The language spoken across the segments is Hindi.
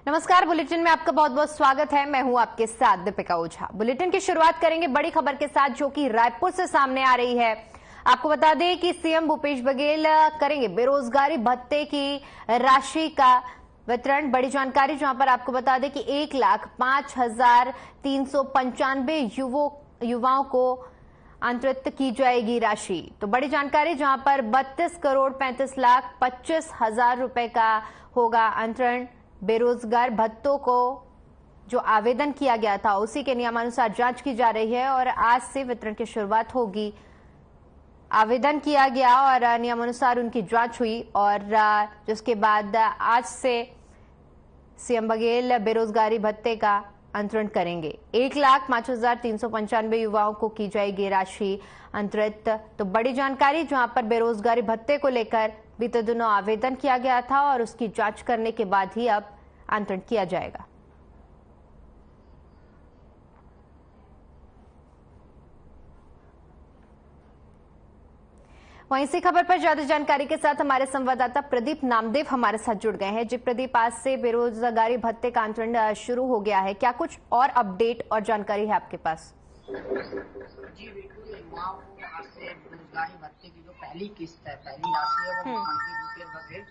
नमस्कार, बुलेटिन में आपका बहुत बहुत स्वागत है। मैं हूं आपके साथ दीपिका ओझा। बुलेटिन की शुरुआत करेंगे बड़ी खबर के साथ, जो कि रायपुर से सामने आ रही है। आपको बता दें कि सीएम भूपेश बघेल करेंगे बेरोजगारी भत्ते की राशि का वितरण। बड़ी जानकारी जहां पर आपको बता दें कि 1,05,395 युवाओं को अंतरित की जाएगी राशि। तो बड़ी जानकारी जहां पर 32,35,25,000 रुपए का होगा अंतरण। बेरोजगार भत्तों को जो आवेदन किया गया था उसी के नियमानुसार जांच की जा रही है और आज से वितरण की शुरुआत होगी। आवेदन किया गया और नियमानुसार उनकी जांच हुई और जिसके बाद आज से सीएम बघेल बेरोजगारी भत्ते का अंतरण करेंगे। 1,05,395 युवाओं को की जाएगी राशि अंतरित। तो बड़ी जानकारी जहां पर बेरोजगारी भत्ते को लेकर बीते दिनों आवेदन किया गया था और उसकी जांच करने के बाद ही अब अंतरण किया जाएगा। वहीं इसी खबर पर ज्यादा जानकारी के साथ हमारे संवाददाता प्रदीप नामदेव हमारे साथ जुड़ गए हैं। जी प्रदीप, आज से बेरोजगारी भत्ते का अंतरण शुरू हो गया है, क्या कुछ और अपडेट और जानकारी है आपके पास? जी बिल्कुल, युवाओं को आज से बेरोजगारी भत्ते की जो पहली किस्त है, पहली राशि है, वो मुख्यमंत्री भूपेश बघेल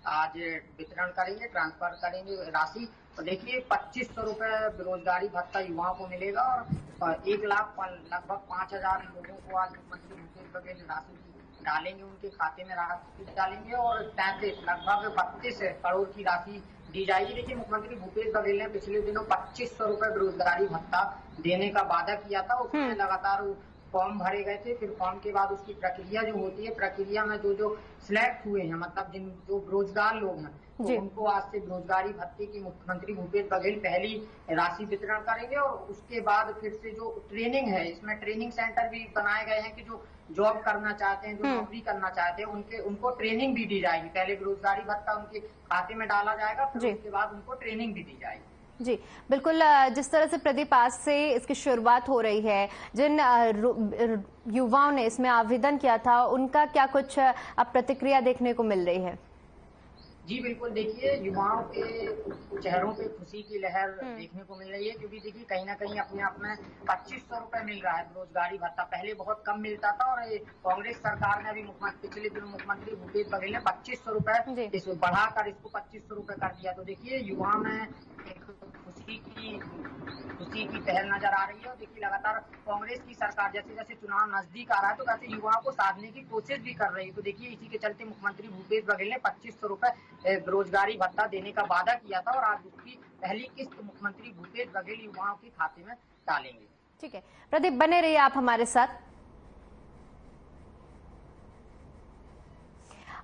आज वितरण करेंगे, ट्रांसफर करेंगे राशि। तो देखिए 2500 रुपए बेरोजगारी भत्ता युवाओं को मिलेगा और 1 लाख लगभग 5,000 लोगों को आज मुख्यमंत्री भूपेश बघेल राशि डालेंगे, उनके खाते में राशि डालेंगे और 33 लगभग 32 करोड़ की राशि दी जाएगी। देखिए मुख्यमंत्री भूपेश बघेल ने पिछले दिनों 2500 रुपए बेरोजगारी भत्ता देने का वादा किया था। उसमें लगातार फॉर्म भरे गए थे, फिर फॉर्म के बाद उसकी प्रक्रिया जो होती है, प्रक्रिया में जो सिलेक्ट हुए हैं, मतलब जो बेरोजगार लोग हैं, तो उनको आज से बेरोजगारी भत्ते की मुख्यमंत्री भूपेश बघेल पहली राशि वितरण करेंगे। और उसके बाद फिर से जो ट्रेनिंग है, इसमें ट्रेनिंग सेंटर भी बनाए गए हैं कि जो जॉब करना चाहते हैं, जो नौकरी करना चाहते हैं, उनको ट्रेनिंग भी दी जाएगी। पहले बेरोजगारी भत्ता उनके खाते में डाला जाएगा, फिर उसके बाद उनको ट्रेनिंग भी दी जाएगी। जी बिल्कुल, जिस तरह से प्रदीप आज से इसकी शुरुआत हो रही है, जिन युवाओं ने इसमें आवेदन किया था उनका क्या कुछ अब प्रतिक्रिया देखने को मिल रही है? जी बिल्कुल, देखिए युवाओं के चेहरों पे खुशी की लहर देखने को मिल रही है, क्योंकि देखिए कहीं ना कहीं अपने आप में 2500 रुपए मिल रहा है बेरोजगारी भत्ता। पहले बहुत कम मिलता था और कांग्रेस सरकार ने अभी पिछले दिनों मुख्यमंत्री भूपेश बघेल ने 2500 रुपए इसको बढ़ाकर इसको 2500 रुपए कर दिया। तो देखिए युवा में एक खुशी की पहल नजर आ रही है। और देखिए लगातार कांग्रेस की सरकार जैसे जैसे चुनाव नजदीक आ रहा है तो वैसे युवाओं को साधने की कोशिश भी कर रही है। तो देखिए इसी के चलते मुख्यमंत्री भूपेश बघेल ने 2500 रुपए बेरोजगारी भत्ता देने का वादा किया था और आज उसकी पहली किस्त मुख्यमंत्री भूपेश बघेल युवाओं के खाते में डालेंगे। ठीक है प्रदीप, बने रहिए आप हमारे साथ।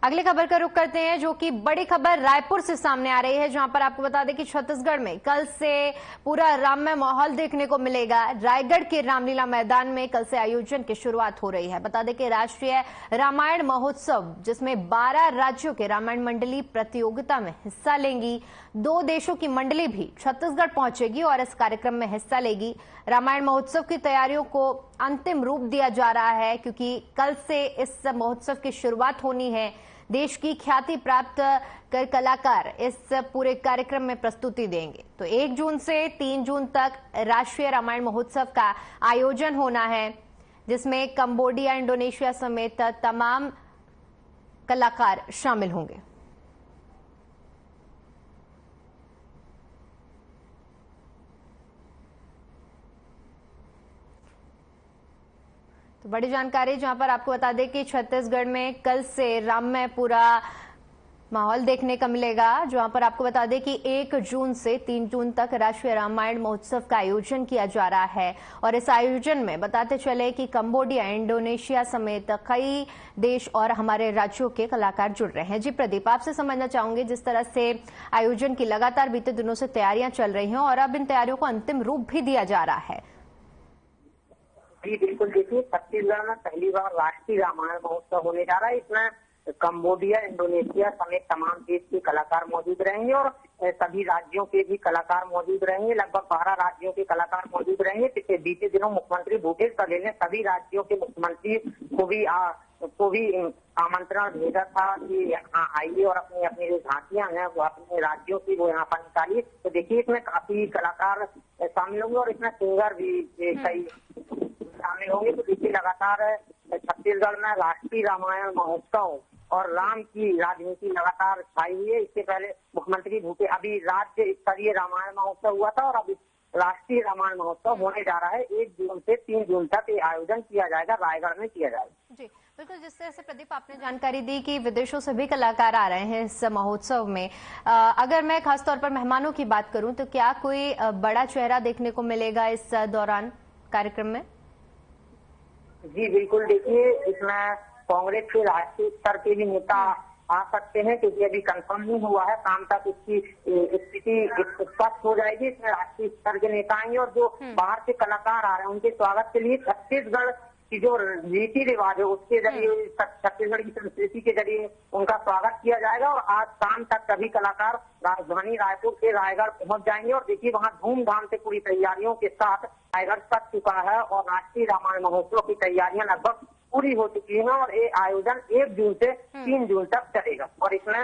अगली खबर का रुख करते हैं, जो कि बड़ी खबर रायपुर से सामने आ रही है, जहां पर आपको बता दें कि छत्तीसगढ़ में कल से पूरा राममय माहौल देखने को मिलेगा। रायगढ़ के रामलीला मैदान में कल से आयोजन की शुरुआत हो रही है। बता दें कि राष्ट्रीय रामायण महोत्सव, जिसमें 12 राज्यों के रामायण मंडली प्रतियोगिता में हिस्सा लेंगी। 2 देशों की मंडली भी छत्तीसगढ़ पहुंचेगी और इस कार्यक्रम में हिस्सा लेगी। रामायण महोत्सव की तैयारियों को अंतिम रूप दिया जा रहा है, क्योंकि कल से इस महोत्सव की शुरुआत होनी है। देश की ख्याति प्राप्त कर कलाकार इस पूरे कार्यक्रम में प्रस्तुति देंगे। तो 1 जून से 3 जून तक राष्ट्रीय रामायण महोत्सव का आयोजन होना है, जिसमें कंबोडिया, इंडोनेशिया समेत तमाम कलाकार शामिल होंगे। तो बड़ी जानकारी जहां पर आपको बता दें कि छत्तीसगढ़ में कल से राममय पूरा माहौल देखने का मिलेगा, जहां पर आपको बता दें कि 1 जून से 3 जून तक राष्ट्रीय रामायण महोत्सव का आयोजन किया जा रहा है। और इस आयोजन में बताते चले कि कंबोडिया, इंडोनेशिया समेत कई देश और हमारे राज्यों के कलाकार जुड़ रहे हैं। जी प्रदीप, आपसे समझना चाहूंगे, जिस तरह से आयोजन की लगातार बीते दिनों से तैयारियां चल रही हैं और अब इन तैयारियों को अंतिम रूप भी दिया जा रहा है। जी बिल्कुल, देखिए छत्तीसगढ़ में पहली बार राष्ट्रीय रामायण महोत्सव होने जा रहा है। इसमें कंबोडिया, इंडोनेशिया समेत तमाम देश के कलाकार मौजूद रहेंगे और सभी राज्यों के भी कलाकार मौजूद रहेंगे। लगभग 12 राज्यों के कलाकार मौजूद रहेंगे। बीते दिनों मुख्यमंत्री भूपेश बघेल ने सभी राज्यों के मुख्यमंत्री को भी को भी आमंत्रण भेजा था कि यहाँ आइए और अपनी अपनी जो झांकियां हैं वो अपने राज्यों की वो यहाँ पर निकालिए। तो देखिए इसमें काफी कलाकार शामिल होंगे और इसमें सिंगर भी कई शामिल होंगे। तो देखिए लगातार छत्तीसगढ़ में राष्ट्रीय रामायण महोत्सव और राम की राजनीति लगातार छाई हुई है। इससे पहले मुख्यमंत्री अभी राज्य स्तरीय रामायण महोत्सव हुआ था और अभी राष्ट्रीय रामायण महोत्सव होने जा रहा है। 1 जून से 3 जून तक ये आयोजन किया जाएगा, रायगढ़ में किया जाएगा। जी बिल्कुल, जिस तरह से प्रदीप आपने जानकारी दी कि विदेशों से भी कलाकार आ रहे हैं इस महोत्सव में, अगर मैं खासतौर पर मेहमानों की बात करूं तो क्या कोई बड़ा चेहरा देखने को मिलेगा इस दौरान कार्यक्रम में? जी बिल्कुल, देखिए इसमें कांग्रेस के राष्ट्रीय स्तर के भी नेता आ सकते हैं क्योंकि अभी कंफर्म नहीं हुआ है। शाम तक इसकी स्थिति स्पष्ट हो जाएगी। इसमें राष्ट्रीय स्तर के नेता आएंगे और जो बाहर से कलाकार आ रहे हैं उनके स्वागत के लिए छत्तीसगढ़ की जो रीति रिवाज है उसके जरिए, छत्तीसगढ़ की संस्कृति के जरिए उनका स्वागत किया जाएगा। और आज शाम तक सभी कलाकार राजधानी रायपुर से रायगढ़ पहुंच जाएंगे और देखिए वहां धूमधाम से पूरी तैयारियों के साथ रायगढ़ तक चुका है और राष्ट्रीय रामायण महोत्सव की तैयारियां लगभग पूरी हो चुकी है और ये आयोजन 1 जून से 3 जून तक चलेगा। और इसमें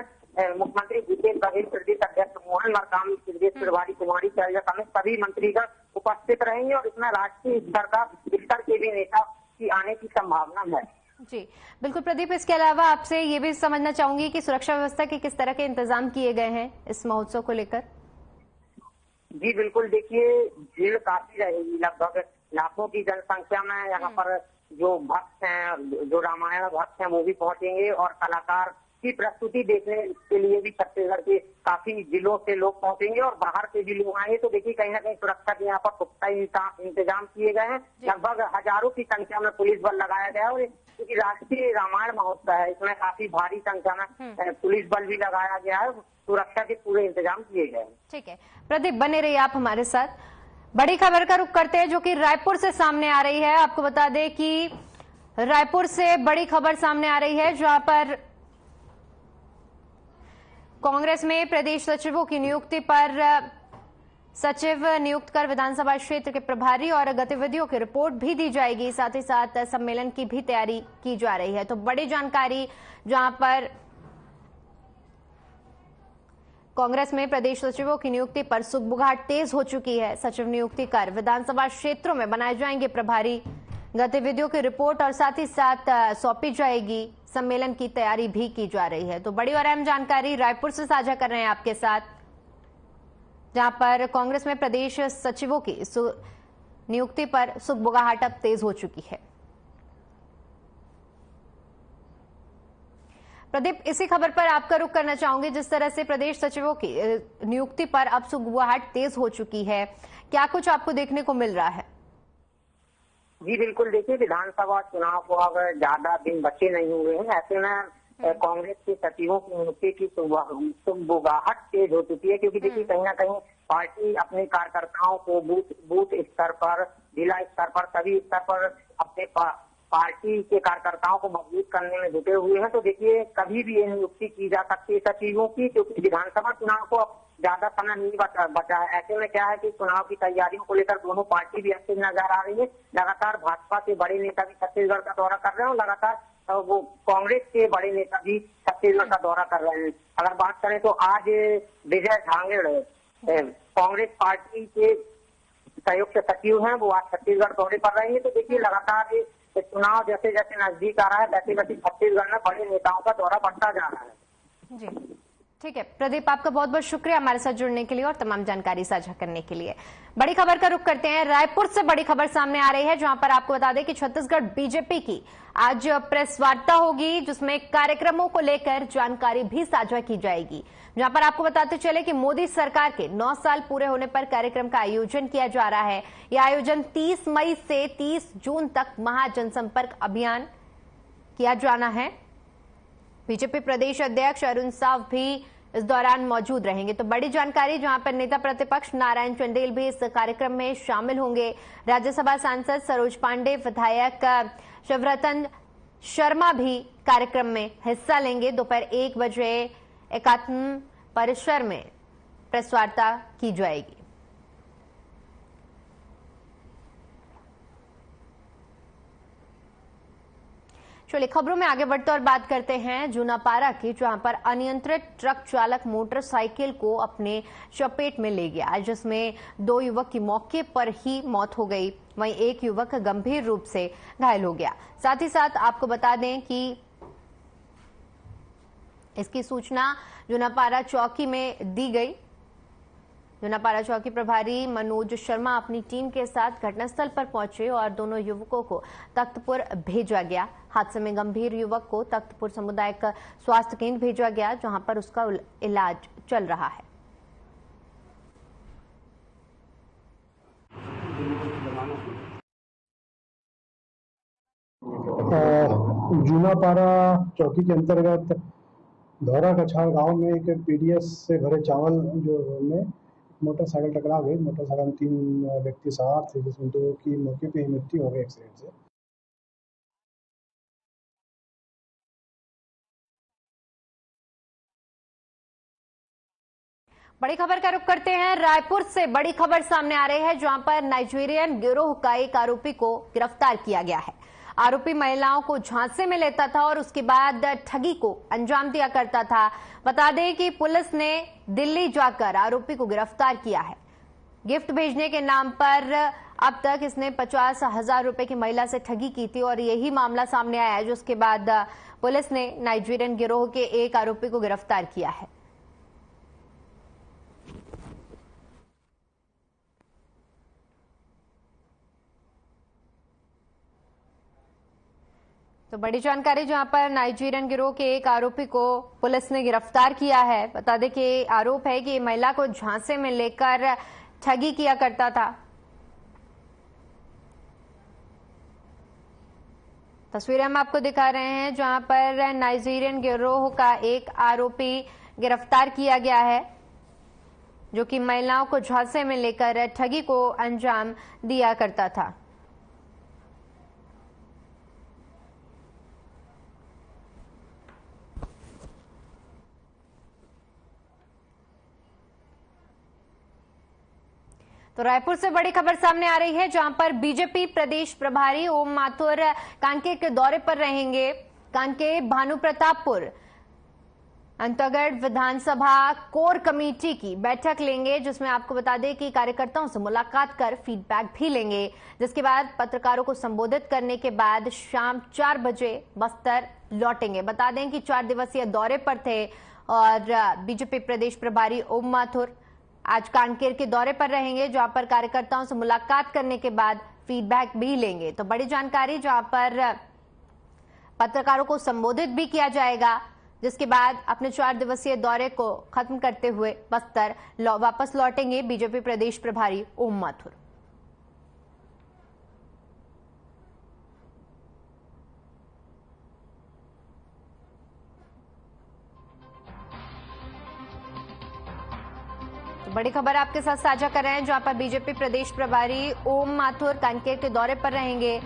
मुख्यमंत्री भूपेश बघेल, प्रदेश अध्यक्ष मोहन मरकाम, प्रदेश प्रभारी कुमारी शैलजा समेत सभी मंत्रीगण उपस्थित रहेंगे और इसमें राष्ट्रीय स्तर के भी नेता की आने की संभावना है। जी बिल्कुल प्रदीप, इसके अलावा आपसे ये भी समझना चाहूंगी कि सुरक्षा व्यवस्था के किस तरह के इंतजाम किए गए हैं इस महोत्सव को लेकर? जी बिल्कुल, देखिए भीड़ काफी रहेगी, लगभग लाखों की जनसंख्या में यहाँ पर जो भक्त हैं, जो रामायण भक्त हैं वो भी पहुंचेंगे और कलाकार की प्रस्तुति देखने के लिए भी छत्तीसगढ़ के काफी जिलों से लोग पहुंचेंगे और बाहर से भी लोग आएंगे। तो देखिए कहीं ना कहीं सुरक्षा के यहाँ पर पुख्ता इंतजाम किए गए हैं। लगभग हजारों की संख्या में पुलिस बल लगाया गया है और क्योंकि राष्ट्रीय रामायण महोत्सव है इसमें काफी भारी संख्या में पुलिस बल भी लगाया गया है। सुरक्षा के पूरे इंतजाम किए गए हैं। ठीक है प्रदीप, बने रहिए आप हमारे साथ। बड़ी खबर का रुख करते हैं जो कि रायपुर से सामने आ रही है। आपको बता दें कि रायपुर से बड़ी खबर सामने आ रही है जहां पर कांग्रेस में प्रदेश सचिवों की नियुक्ति पर सचिव नियुक्त कर विधानसभा क्षेत्र के प्रभारी और गतिविधियों की रिपोर्ट भी दी जाएगी। साथ ही साथ सम्मेलन की भी तैयारी की जा रही है। तो बड़ी जानकारी जहां पर कांग्रेस में प्रदेश सचिवों की नियुक्ति पर सुगबुगाहट तेज हो चुकी है। सचिव नियुक्ति कर विधानसभा क्षेत्रों में बनाए जाएंगे प्रभारी, गतिविधियों की रिपोर्ट और साथ ही साथ सौंपी जाएगी। सम्मेलन की तैयारी भी की जा रही है। तो बड़ी और अहम जानकारी रायपुर से साझा कर रहे हैं आपके साथ, जहां पर कांग्रेस में प्रदेश सचिवों की नियुक्ति पर सुगबुगाहट अब तेज हो चुकी है। प्रदीप, इसी खबर पर आपका रुख करना चाहूंगी। जिस तरह से प्रदेश सचिवों की नियुक्ति पर अब सुगबुगाहट तेज हो चुकी है, क्या कुछ आपको देखने को मिल रहा है? जी बिल्कुल, देखिए विधानसभा चुनाव को अब ज्यादा दिन बचे नहीं हुए हैं। ऐसे में कांग्रेस के सचिवों की नियुक्ति की सुगबुगाहट तेज हो चुकी है क्योंकि देखिए कहीं ना कहीं पार्टी अपने कार्यकर्ताओं को बूथ स्तर पर, जिला स्तर पर, सभी स्तर पर अपने पार्टी के कार्यकर्ताओं को मजबूत करने में जुटे हुए हैं। तो देखिए कभी भी ये नियुक्ति की जा सकती है सचिवों की क्योंकि विधानसभा चुनाव को अब ज्यादा समय नहीं बचा है। ऐसे में क्या है कि चुनाव की तैयारियों को लेकर दोनों पार्टी भी एक्टिव नजर आ रही है। लगातार भाजपा के बड़े नेता भी छत्तीसगढ़ का दौरा कर रहे हैं और लगातार वो कांग्रेस के बड़े नेता भी छत्तीसगढ़ का दौरा कर रहे हैं। अगर बात करें तो आज विजय झांगेड़ कांग्रेस पार्टी के संयुक्त सचिव हैं, वो आज छत्तीसगढ़ दौरे पर रहेंगे। तो देखिए लगातार चुनाव जैसे जैसे नजदीक आ रहा है वैसे वैसे छत्तीसगढ़ में बड़े नेताओं का दौरा बढ़ता जा रहा है। जी ठीक है प्रदीप, आपका बहुत बहुत शुक्रिया हमारे साथ जुड़ने के लिए और तमाम जानकारी साझा करने के लिए। बड़ी खबर का रुख करते हैं। रायपुर से बड़ी खबर सामने आ रही है जहां पर आपको बता दें कि छत्तीसगढ़ बीजेपी की आज प्रेस वार्ता होगी जिसमें कार्यक्रमों को लेकर जानकारी भी साझा की जाएगी। जहां पर आपको बताते चले कि मोदी सरकार के 9 साल पूरे होने पर कार्यक्रम का आयोजन किया जा रहा है। यह आयोजन 30 मई से 30 जून तक महाजनसंपर्क अभियान किया जाना है। बीजेपी प्रदेश अध्यक्ष अरुण साव भी इस दौरान मौजूद रहेंगे। तो बड़ी जानकारी जहां पर नेता प्रतिपक्ष नारायण चंदेल भी इस कार्यक्रम में शामिल होंगे। राज्यसभा सांसद सरोज पांडे, विधायक शिवरतन शर्मा भी कार्यक्रम में हिस्सा लेंगे। दोपहर 1 बजे एकात्म परिसर में प्रेस वार्ता की जाएगी। चलिए खबरों में आगे बढ़ते और बात करते हैं जूनापारा की, जहां पर अनियंत्रित ट्रक चालक मोटरसाइकिल को अपने चपेट में ले गया, जिसमें 2 युवक की मौके पर ही मौत हो गई, वहीं एक युवक गंभीर रूप से घायल हो गया। साथ ही साथ आपको बता दें कि इसकी सूचना जूनापारा चौकी में दी गई। जूनापारा चौकी प्रभारी मनोज शर्मा अपनी टीम के साथ घटनास्थल पर पहुंचे और दोनों युवकों को तख्तपुर भेजा गया। हादसे में गंभीर युवक को तख्तपुर सामुदायिक स्वास्थ्य केंद्र भेजा गया, जहां पर उसका इलाज चल रहा है। जूनापारा चौकी के अंतर्गत धौरा कछाड़ गांव में एक पीडीएस से भरे चावल जो में मोटरसाइकिल टकरा गई। मोटरसाइकिल में 3 व्यक्ति सवार थे, जिसमें 2 की मौके पे ही मृत्यु हो गई एक्सीडेंट से। बड़ी खबर का रुख करते हैं। रायपुर से बड़ी खबर सामने आ रही है, जहां पर नाइजीरियन गिरोह का एक आरोपी को गिरफ्तार किया गया है। आरोपी महिलाओं को झांसे में लेता था और उसके बाद ठगी को अंजाम दिया करता था। बता दें कि पुलिस ने दिल्ली जाकर आरोपी को गिरफ्तार किया है। गिफ्ट भेजने के नाम पर अब तक इसने 50,000 रुपए की महिला से ठगी की थी और यही मामला सामने आया है, जिसके बाद पुलिस ने नाइजीरियन गिरोह के एक आरोपी को गिरफ्तार किया है। तो बड़ी जानकारी, जहां पर नाइजीरियन गिरोह के एक आरोपी को पुलिस ने गिरफ्तार किया है। बता दें कि आरोप है कि महिला को झांसे में लेकर ठगी किया करता था। तस्वीरें हम आपको दिखा रहे हैं, जहां पर नाइजीरियन गिरोह का एक आरोपी गिरफ्तार किया गया है, जो कि महिलाओं को झांसे में लेकर ठगी को अंजाम दिया करता था। तो रायपुर से बड़ी खबर सामने आ रही है, जहां पर बीजेपी प्रदेश प्रभारी ओम माथुर कांकेर के दौरे पर रहेंगे। कांकेर भानु प्रतापपुर अंतर्गत विधानसभा कोर कमेटी की बैठक लेंगे, जिसमें आपको बता दें कि कार्यकर्ताओं से मुलाकात कर फीडबैक भी लेंगे, जिसके बाद पत्रकारों को संबोधित करने के बाद शाम 4 बजे बस्तर लौटेंगे। बता दें कि 4 दिवसीय दौरे पर थे और बीजेपी प्रदेश प्रभारी ओम माथुर आज कांकेर के दौरे पर रहेंगे, जहां पर कार्यकर्ताओं से मुलाकात करने के बाद फीडबैक भी लेंगे। तो बड़ी जानकारी, जहां पर पत्रकारों को संबोधित भी किया जाएगा, जिसके बाद अपने 4 दिवसीय दौरे को खत्म करते हुए बस्तर वापस लौटेंगे बीजेपी प्रदेश प्रभारी ओम माथुर। बड़ी खबर आपके साथ साझा कर रहे हैं, जहां पर बीजेपी प्रदेश प्रभारी ओम माथुर कांकेर के दौरे पर रहेंगे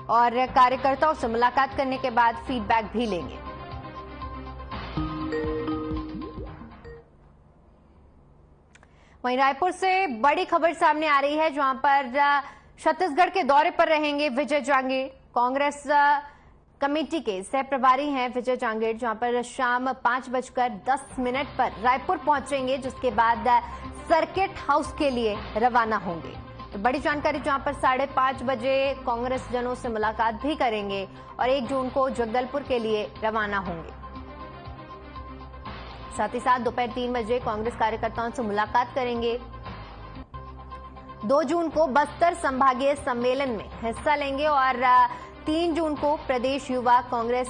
और कार्यकर्ताओं से मुलाकात करने के बाद फीडबैक भी लेंगे। वहीं रायपुर से बड़ी खबर सामने आ रही है, जहां पर छत्तीसगढ़ के दौरे पर रहेंगे विजय जांगीर। कांग्रेस कमेटी के सह प्रभारी हैं विजय जांगीर, जहां पर शाम 5:10 पर रायपुर पहुंचेंगे, जिसके बाद सर्किट हाउस के लिए रवाना होंगे। तो बड़ी जानकारी, जहां पर 5:30 बजे कांग्रेस जनों से मुलाकात भी करेंगे और 1 जून को जगदलपुर के लिए रवाना होंगे। साथ ही साथ दोपहर 3 बजे कांग्रेस कार्यकर्ताओं से मुलाकात करेंगे। 2 जून को बस्तर संभागीय सम्मेलन में हिस्सा लेंगे और 3 जून को प्रदेश युवा कांग्रेस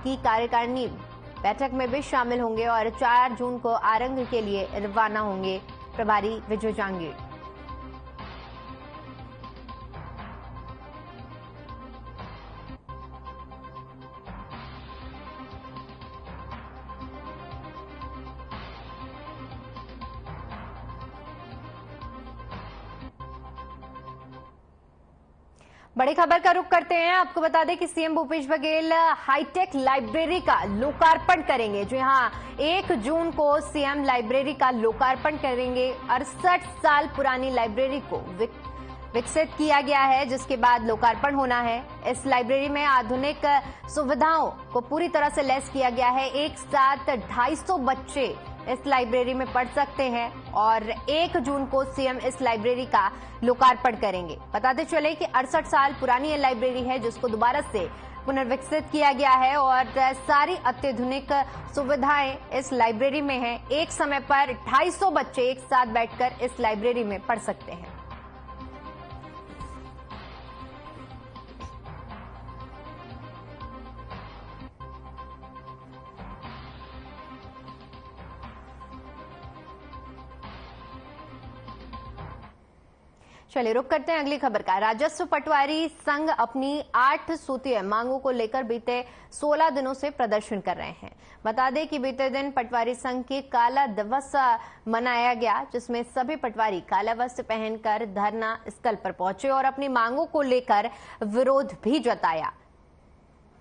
की कार्यकारिणी बैठक में भी शामिल होंगे और 4 जून को आरंग के लिए रवाना होंगे प्रभारी विजय जांगीर। बड़ी खबर का रुख करते हैं। आपको बता दें कि CM Bhupesh Baghel hitech library का लोकार्पण करेंगे। जी हां, 1 जून को सीएम लाइब्रेरी का लोकार्पण करेंगे। 68 साल पुरानी लाइब्रेरी को विकसित किया गया है, जिसके बाद लोकार्पण होना है। इस लाइब्रेरी में आधुनिक सुविधाओं को पूरी तरह से लैस किया गया है। एक साथ 250 बच्चे इस लाइब्रेरी में पढ़ सकते हैं और 1 जून को सीएम इस लाइब्रेरी का लोकार्पण करेंगे। बताते चले कि 68 साल पुरानी ये लाइब्रेरी है, जिसको दोबारा से पुनर्विकसित किया गया है और सारी अत्याधुनिक सुविधाएं इस लाइब्रेरी में हैं। एक समय पर 250 बच्चे एक साथ बैठकर इस लाइब्रेरी में पढ़ सकते हैं। चलिए रुक करते हैं अगली खबर का। राजस्व पटवारी संघ अपनी 8 सूत्रीय मांगों को लेकर बीते 16 दिनों से प्रदर्शन कर रहे हैं। बता दें कि बीते दिन पटवारी संघ की काला दिवस मनाया गया, जिसमें सभी पटवारी काला वस्त्र पहनकर धरना स्थल पर पहुंचे और अपनी मांगों को लेकर विरोध भी जताया।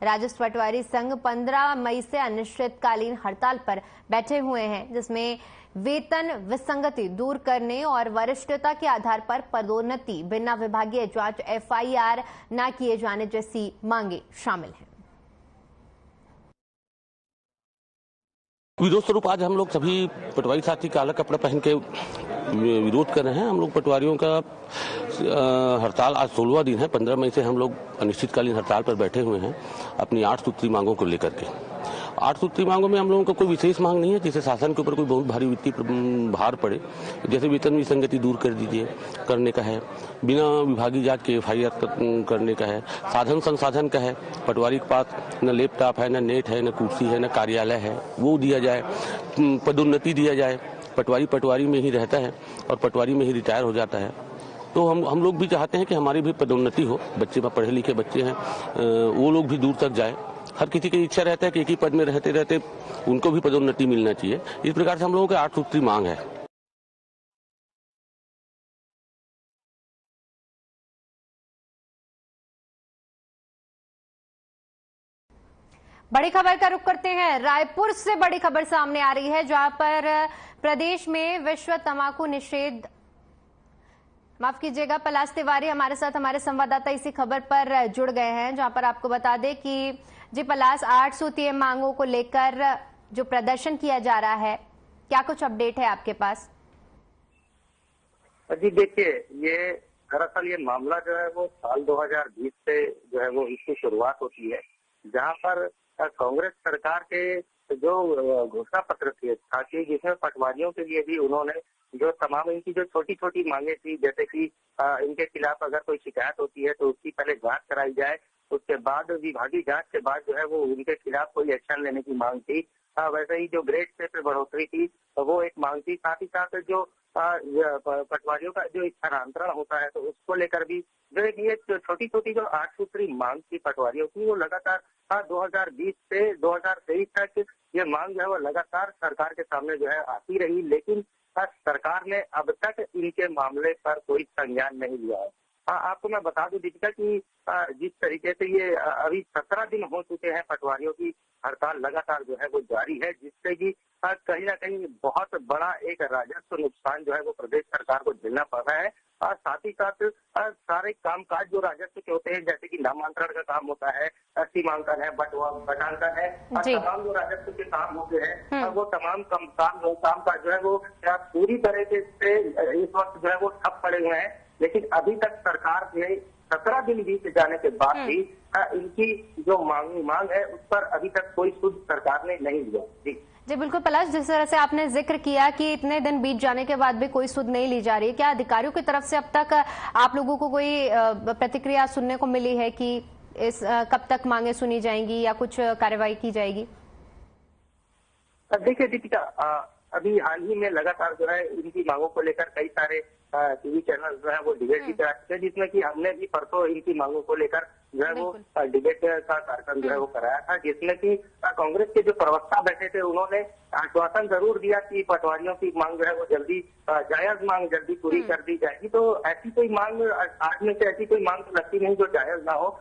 राजस्व पटवारी संघ 15 मई से अनिश्चितकालीन हड़ताल पर बैठे हुए हैं, जिसमें वेतन विसंगति दूर करने और वरिष्ठता के आधार पर पदोन्नति, बिना विभागीय जांच एफआईआर न किए जाने जैसी मांगे शामिल हैं। विरोध स्वरूप आज हम लोग सभी पटवारी साथी काला कपड़ा पहन के विरोध कर रहे हैं। हम लोग पटवारियों का हड़ताल आज 16वां दिन है। 15 मई से हम लोग अनिश्चितकालीन हड़ताल पर बैठे हुए हैं अपनी 8 सूत्री मांगों को लेकर के। 8 सूत्री मांगों में हम लोगों का कोई विशेष मांग नहीं है जिससे शासन के ऊपर कोई बहुत भारी वित्तीय भार पड़े। जैसे वेतन विसंगति दूर कर दीजिए करने का है, बिना विभागीय जांच के एफआईआर करने का है, साधन संसाधन का है, पटवारी के पास न लैपटॉप है, न नेट है, न कुर्सी है, न कार्यालय है, वो दिया जाए, पदोन्नति दिया जाए। पटवारी में ही रहता है और पटवारी में ही रिटायर हो जाता है। तो हम लोग भी चाहते हैं कि हमारी भी पदोन्नति हो। बच्चे पढ़े लिखे बच्चे हैं, वो लोग भी दूर तक जाए। हर किसी की इच्छा रहता है कि एक ही पद में रहते रहते उनको भी पदोन्नति मिलना चाहिए। इस प्रकार से हम लोगों की 8 सूत्री मांग है। बड़ी खबर का रुख करते हैं। रायपुर से बड़ी खबर सामने आ रही है, जहां पर प्रदेश में विश्व तंबाकू निषेध, माफ कीजिएगा, पलाश तिवारी हमारे साथ, हमारे संवाददाता इसी खबर पर जुड़ गए हैं, जहां पर आपको बता दें कि जी पलाश, 8 सूत्रीय मांगों को लेकर जो प्रदर्शन किया जा रहा है, क्या कुछ अपडेट है आपके पास? जी देखिए, ये दरअसल ये मामला जो है वो साल 2020 से जो है वो इसकी शुरुआत होती है, जहां पर कांग्रेस सरकार के जो घोषणा पत्र था कि जिसमें पटवारियों के लिए भी उन्होंने जो तमाम इनकी जो छोटी छोटी मांगे थी, जैसे कि इनके खिलाफ अगर कोई शिकायत होती है तो उसकी पहले जांच कराई जाए, उसके बाद विभागीय जांच के बाद जो है वो उनके खिलाफ कोई एक्शन लेने की मांग थी। वैसे ही जो ग्रेड पे बढ़ोतरी थी तो वो एक मांग थी। साथ ही साथ जो पटवारियों का जो स्थानांतरण होता है तो उसको लेकर भी जो ये छोटी छोटी जो 8 सूत्री मांग थी पटवारियों की, वो लगातार 2020 से 2023 तक ये मांग जो है वो लगातार सरकार के सामने जो है आती रही, लेकिन सरकार ने अब तक इनके मामले पर कोई संज्ञान नहीं लिया है। आपको मैं बता दूं दीपिका कि जिस तरीके से ये अभी 17 दिन हो चुके हैं पटवारियों की हड़ताल लगातार जो है वो जारी है, जिससे कि कहीं ना कहीं बहुत बड़ा एक राजस्व नुकसान जो है वो प्रदेश सरकार को झेलना पड़ रहा है। साथ ही साथ सारे कामकाज जो राजस्व के होते हैं, जैसे कि नामांतरण का काम होता है, सीमांकन है, बटांकन है, तमाम जो राजस्व के काम होते हैं वो तमाम काम जो है वो पूरी तरीके से इस वक्त जो है वो ठप पड़े हुए हैं। लेकिन अभी तक सरकार ने 17 दिन बीत जाने के बाद भी इनकी जो मांग है उस पर अभी तक कोई सुध सरकार ने नहीं लिया। जी बिल्कुल पलाश, जिस तरह से आपने जिक्र किया कि इतने दिन बीत जाने के बाद भी कोई सुध नहीं ली जा रही है, क्या अधिकारियों की तरफ से अब तक आप लोगों को कोई प्रतिक्रिया सुनने को मिली है कि इस कब तक मांगे सुनी जाएंगी या कुछ कार्रवाई की जाएगी? देखिए दीपिका, अभी हाल ही में लगातार जो है इनकी मांगों को लेकर कई सारे टीवी चैनल जो है वो डिबेट भी कराते हैं, जिसमें कि हमने भी परसों इनकी मांगों को लेकर जो है वो डिबेट का कार्यक्रम जो है वो कराया था, जिसमें कि कांग्रेस के जो प्रवक्ता बैठे थे उन्होंने आश्वासन जरूर दिया कि पटवारियों की मांग जो है वो जल्दी जायज मांग जल्दी पूरी कर दी जाएगी। तो ऐसी कोई मांग आज में से ऐसी कोई मांग तो लगती नहीं जो जायज ना हो।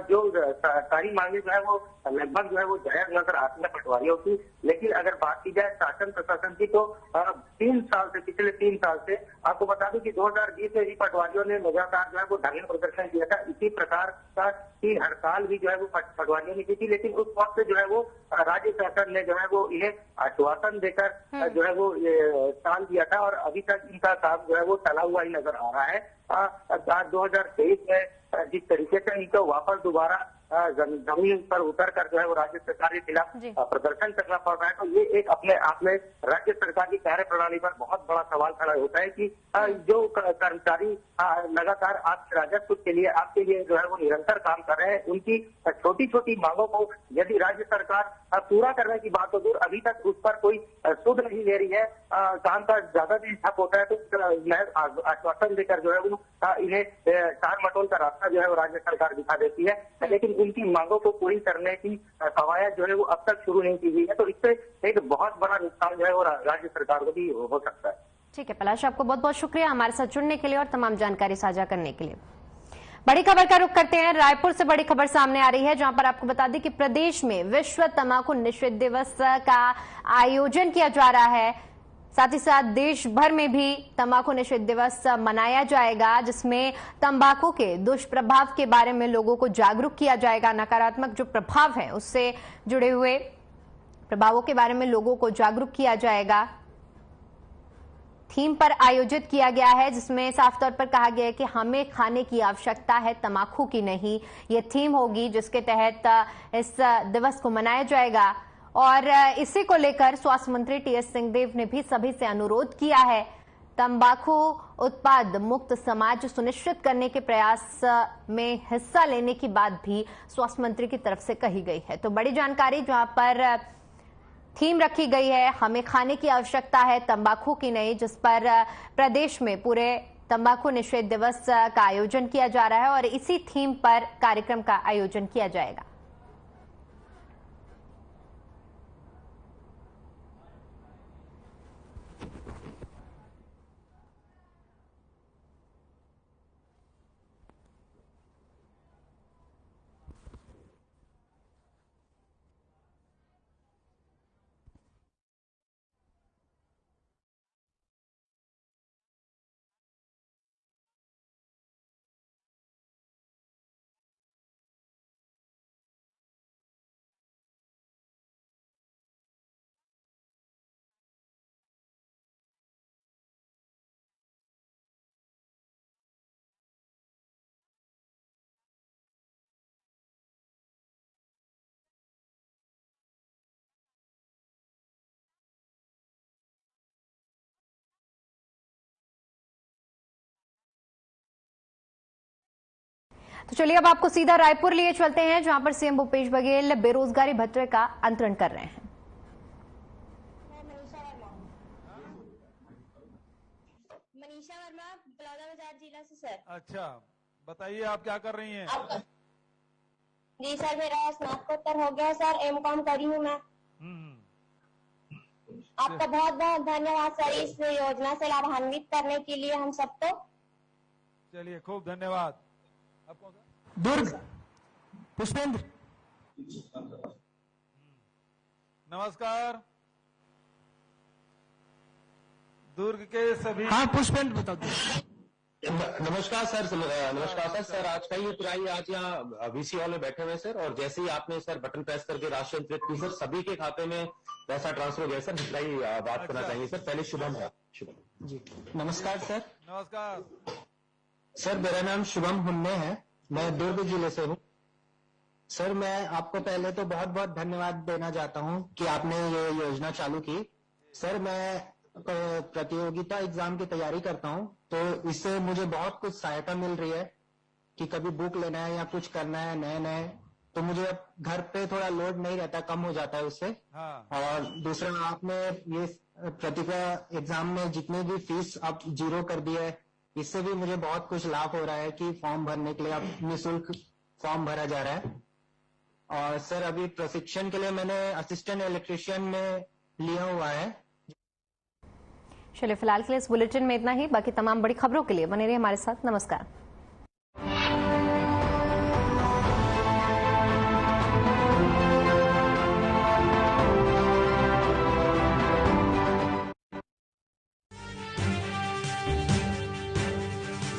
जो सारी मांगे जो है वो लगभग जो है वो जायज नजर आती है पटवारियों की। लेकिन अगर बात की जाए शासन प्रशासन की तो पिछले 3 साल से आपको बता दूं कि 2020 में ही पटवारियों ने लगातार जो है वो धरना प्रदर्शन किया था। इसी प्रकार की हड़ताल भी जो है वो पटवारियों ने की थी, लेकिन उस वक्त जो है वो राज्य शासन ने जो है वो इन्हें आश्वासन देकर जो है वो टाल दिया था और अभी तक इनका काम जो है वो टला हुआ ही नजर आ रहा है। 2023 में जिस तरीके से इनको वापस दोबारा जमीन पर उतर कर जो है वो राज्य सरकार के खिलाफ प्रदर्शन करना पड़ रहा है, तो ये एक अपने आप में राज्य सरकार की कार्य प्रणाली पर बहुत बड़ा सवाल खड़ा होता है कि जो कर्मचारी लगातार आपके राजस्व के लिए आपके लिए जो है वो निरंतर काम कर रहे हैं, उनकी छोटी छोटी मांगों को यदि राज्य सरकार पूरा करने की बात हो दूर अभी तक उस पर कोई सुध नहीं ले रही है। काम का ज्यादा दिन ठप होता है तो आश्वासन देकर जो है वो इन्हें टाल मटोल का रास्ता जो है वो राज्य सरकार दिखा देती है, लेकिन उनकी मांगों को पूरी करने की कवायद जो है वो अब तक शुरू नहीं की गई है। तो इससे एक बहुत बड़ा नुकसान जो है वो राज्य सरकार को भी हो सकता है। ठीक है पलाश, आपको बहुत बहुत शुक्रिया हमारे साथ जुड़ने के लिए और तमाम जानकारी साझा करने के लिए। बड़ी खबर का रुख करते हैं। रायपुर से बड़ी खबर सामने आ रही है, जहां पर आपको बता दें कि प्रदेश में विश्व तंबाकू निषेध दिवस का आयोजन किया जा रहा है। साथ ही साथ देश भर में भी तंबाकू निषेध दिवस मनाया जाएगा, जिसमें तंबाकू के दुष्प्रभाव के बारे में लोगों को जागरूक किया जाएगा। नकारात्मक जो प्रभाव है उससे जुड़े हुए प्रभावों के बारे में लोगों को जागरूक किया जाएगा। थीम पर आयोजित किया गया है, जिसमें साफ तौर पर कहा गया है कि हमें खाने की आवश्यकता है, तंबाकू की नहीं। ये थीम होगी जिसके तहत इस दिवस को मनाया जाएगा। और इसी को लेकर स्वास्थ्य मंत्री टीएस सिंहदेव ने भी सभी से अनुरोध किया है। तंबाकू उत्पाद मुक्त समाज सुनिश्चित करने के प्रयास में हिस्सा लेने की बात भी स्वास्थ्य मंत्री की तरफ से कही गई है। तो बड़ी जानकारी जहां पर थीम रखी गई है, हमें खाने की आवश्यकता है, तंबाकू की नहीं, जिस पर प्रदेश में पूरे तंबाकू निषेध दिवस का आयोजन किया जा रहा है और इसी थीम पर कार्यक्रम का आयोजन किया जाएगा। तो चलिए अब आपको सीधा रायपुर लिए चलते हैं, जहां पर सीएम भूपेश बघेल बेरोजगारी भत्ते का अंतरण कर रहे हैं। मनीषा वर्मा, बलौदाबाजार जिला से सर। अच्छा, बताइए आप क्या कर रही हैं? जी सर, मेरा स्नातकोत्तर हो गया सर, एमकॉम करी हूँ मैं। आपका बहुत बहुत धन्यवाद सर इस योजना से लाभान्वित करने के लिए हम सबको। चलिए खूब धन्यवाद। दुर्ग पुष्पेंद्र। नमस्कार। दुर्ग के सभी। हाँ पुष्पेंद्र बता दो। नमस्कार सर। नमस्कार सर। आज का ये प्राइज आज यहाँ वीसी हॉल में बैठे हुए सर, और जैसे ही आपने सर बटन प्रेस करके राशि अंतरित की सर, सभी के खाते में पैसा ट्रांसफर हो गया सर। इसलिए बात करना चाहिए सर। पहले शुभम है। शुभम जी नमस्कार सर। नमस्कार सर, मेरा नाम शुभम हुन्ने है, मैं दुर्ग जिले से हूँ। सर मैं आपको पहले तो बहुत बहुत धन्यवाद देना चाहता हूँ कि आपने ये योजना चालू की। सर मैं प्रतियोगिता एग्जाम की तैयारी करता हूँ, तो इससे मुझे बहुत कुछ सहायता मिल रही है कि कभी बुक लेना है या कुछ करना है नए, तो मुझे अब घर पे थोड़ा लोड नहीं रहता, कम हो जाता है उससे। हाँ। और दूसरा, आपने ये प्रतियोगिता एग्जाम में जितनी भी फीस आप 0 कर दी है, इससे भी मुझे बहुत कुछ लाभ हो रहा है कि फॉर्म भरने के लिए आप निःशुल्क फॉर्म भरा जा रहा है। और सर अभी प्रशिक्षण के लिए मैंने असिस्टेंट इलेक्ट्रिशियन में लिया हुआ है। चलिए फिलहाल के लिए इस बुलेटिन में इतना ही। बाकी तमाम बड़ी खबरों के लिए बने रहिए हमारे साथ। नमस्कार।